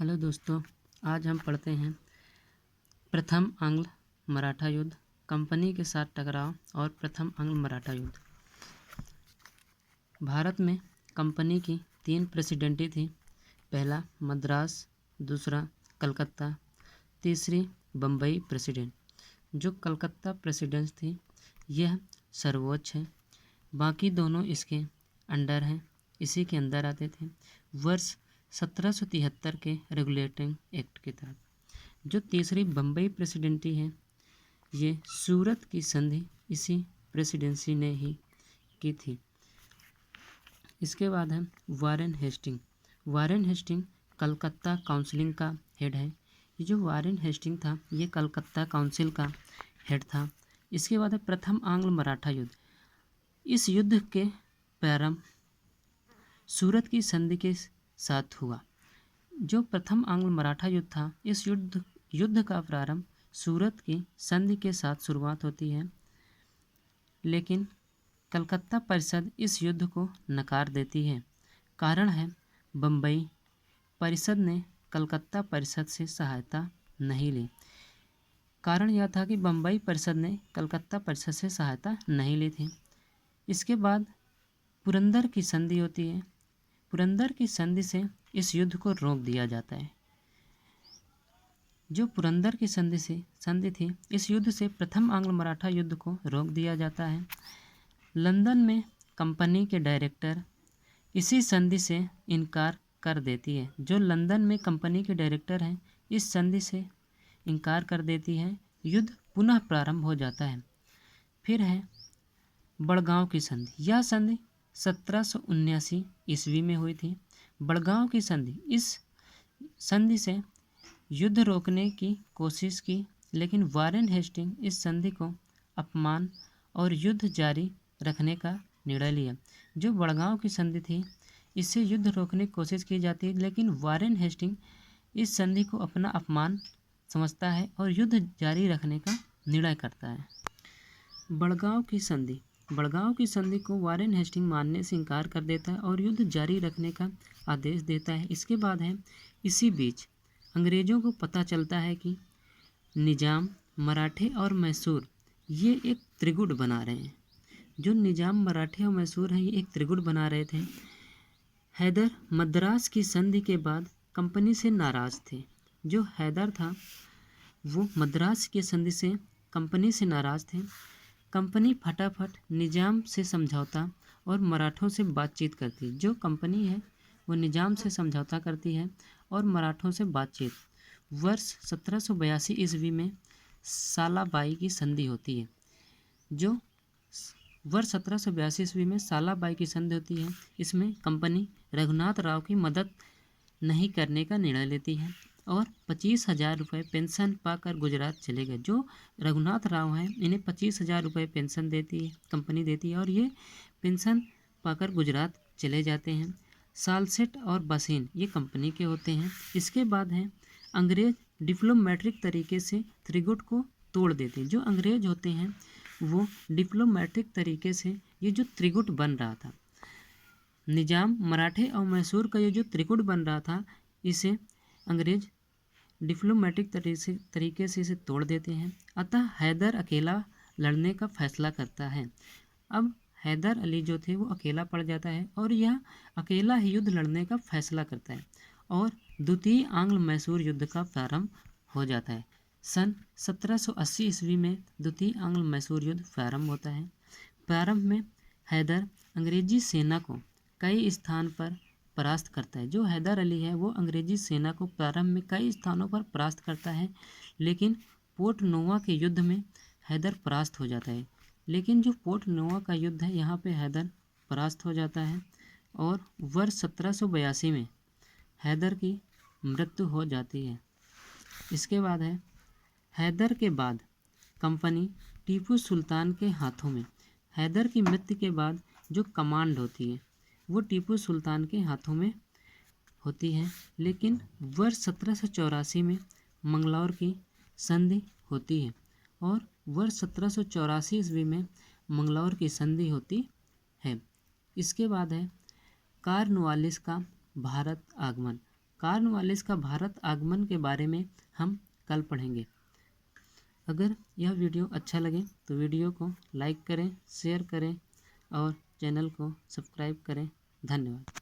Hello दोस्तों, आज हम पढ़ते हैं प्रथम आंग्ल मराठा युद्ध, कंपनी के साथ टकराव और प्रथम आंग्ल मराठा युद्ध। भारत में कंपनी की 3 प्रेसिडेंटी थी। पहला मद्रास, दूसरा कलकत्ता, तीसरी बम्बई प्रेसिडेंट। जो कलकत्ता प्रेसिडेंट थी यह सर्वोच्च है, बाकी दोनों इसके अंडर हैं, इसी के अंदर आते थे। वर्ष 1773 के रेगुलेटिंग एक्ट के तहत। जो तीसरी बम्बई प्रेसिडेंसी है ये सूरत की संधि इसी प्रेसिडेंसी ने ही की थी। इसके बाद है Warren Hastings. Warren Hastings Calcutta council का हेड है। ये जो वारेन हेस्टिंग था ये कलकत्ता काउंसिल का हेड था। इसके बाद है प्रथम आंग्ल मराठा युद्ध। इस युद्ध के प्रारंभ सूरत की संधि के साथ हुआ। जो प्रथम आंग्ल मराठा युद्ध था, इस युद्ध का प्रारंभ सूरत की संधि के साथ शुरुआत होती है, लेकिन कलकत्ता परिषद इस युद्ध को नकार देती है। कारण है बम्बई परिषद ने कलकत्ता परिषद से सहायता नहीं ली। कारण यह था कि बम्बई परिषद ने कलकत्ता परिषद से सहायता नहीं ली थी। इसके बाद पुरंदर की संधि होती है। पुरंदर की संधि से इस युद्ध को रोक दिया जाता है। जो पुरंदर की संधि थी, इस युद्ध से प्रथम आंग्ल मराठा युद्ध को रोक दिया जाता है। लंदन में कंपनी के डायरेक्टर इसी संधि से इनकार कर देती है। जो लंदन में कंपनी के डायरेक्टर हैं इस संधि से इनकार कर देती है। युद्ध पुनः प्रारंभ हो जाता है। फिर है बड़गांव की संधि। यह संधि 1779 ईस्वी में हुई थी। बड़गांव की संधि, इस संधि से युद्ध रोकने की कोशिश की, लेकिन वारेन हेस्टिंग इस संधि को अपमान और युद्ध जारी रखने का निर्णय लिया। जो बड़गांव की संधि थी इससे युद्ध रोकने की कोशिश की जाती है, लेकिन वारेन हेस्टिंग इस संधि को अपना अपमान समझता है और युद्ध जारी रखने का निर्णय करता है। बड़गांव की संधि। बड़गांव की संधि को वारेन हेस्टिंग मानने से इनकार कर देता है और युद्ध जारी रखने का आदेश देता है। इसके बाद है इसी बीच अंग्रेज़ों को पता चलता है कि निजाम, मराठे और मैसूर ये एक त्रिगुट बना रहे हैं। जो निजाम, मराठे और मैसूर हैं ये एक त्रिगुट बना रहे थे। हैदर मद्रास की संधि के बाद कंपनी से नाराज़ थे। जो हैदर था वो मद्रास की संधि से कंपनी से नाराज़ थे। कंपनी फटाफट निजाम से समझौता और मराठों से बातचीत करती है। जो कंपनी है वो निजाम से समझौता करती है और मराठों से बातचीत। वर्ष 1782 ईस्वी में सालाबाई की संधि होती है। जो वर्ष 1782 ईस्वी में सालाबाई की संधि होती है, इसमें कंपनी रघुनाथ राव की मदद नहीं करने का निर्णय लेती है और 25,000 रुपये पेंशन पाकर गुजरात चले गए। जो रघुनाथ राव हैं इन्हें 25,000 रुपये पेंशन देती है, कंपनी देती है और ये पेंशन पाकर गुजरात चले जाते हैं। सालसेट और बसीन ये कंपनी के होते हैं। इसके बाद है अंग्रेज डिप्लोमेटिक तरीके से त्रिगुट को तोड़ देते हैं। जो अंग्रेज होते हैं वो डिप्लोमेटिक तरीके से ये जो त्रिगुट बन रहा था, निजाम, मराठे और मैसूर का ये जो त्रिगुट बन रहा था, इसे अंग्रेज डिप्लोमेटिक तरीके से इसे तोड़ देते हैं। अतः हैदर अकेला लड़ने का फैसला करता है। अब हैदर अली जो थे वो अकेला पड़ जाता है और यह अकेला ही युद्ध लड़ने का फैसला करता है और द्वितीय आंग्ल मैसूर युद्ध का प्रारंभ हो जाता है। सन 1780 ईस्वी में द्वितीय आंग्ल मैसूर युद्ध प्रारंभ होता है। प्रारंभ में हैदर अंग्रेजी सेना को कई स्थान पर परास्त करता है। जो हैदर अली है वो अंग्रेजी सेना को प्रारंभ में कई स्थानों पर परास्त करता है, लेकिन पोर्ट नोवा के युद्ध में हैदर परास्त हो जाता है। लेकिन जो पोर्ट नोवा का युद्ध है यहाँ पे हैदर परास्त हो जाता है और वर्ष 1782 में हैदर की मृत्यु हो जाती है। इसके बाद है हैदर के बाद कंपनी टीपू सुल्तान के हाथों में। हैदर की मृत्यु के बाद जो कमांड होती है वो टीपू सुल्तान के हाथों में होती है, लेकिन वर्ष 1784 में मंगलौर की संधि होती है और वर्ष 1784 ईस्वी में मंगलौर की संधि होती है। इसके बाद है कार्नवालिस का भारत आगमन। कॉर्नवालिस का भारत आगमन के बारे में हम कल पढ़ेंगे। अगर यह वीडियो अच्छा लगे तो वीडियो को लाइक करें, शेयर करें और चैनल को सब्सक्राइब करें। धन्यवाद।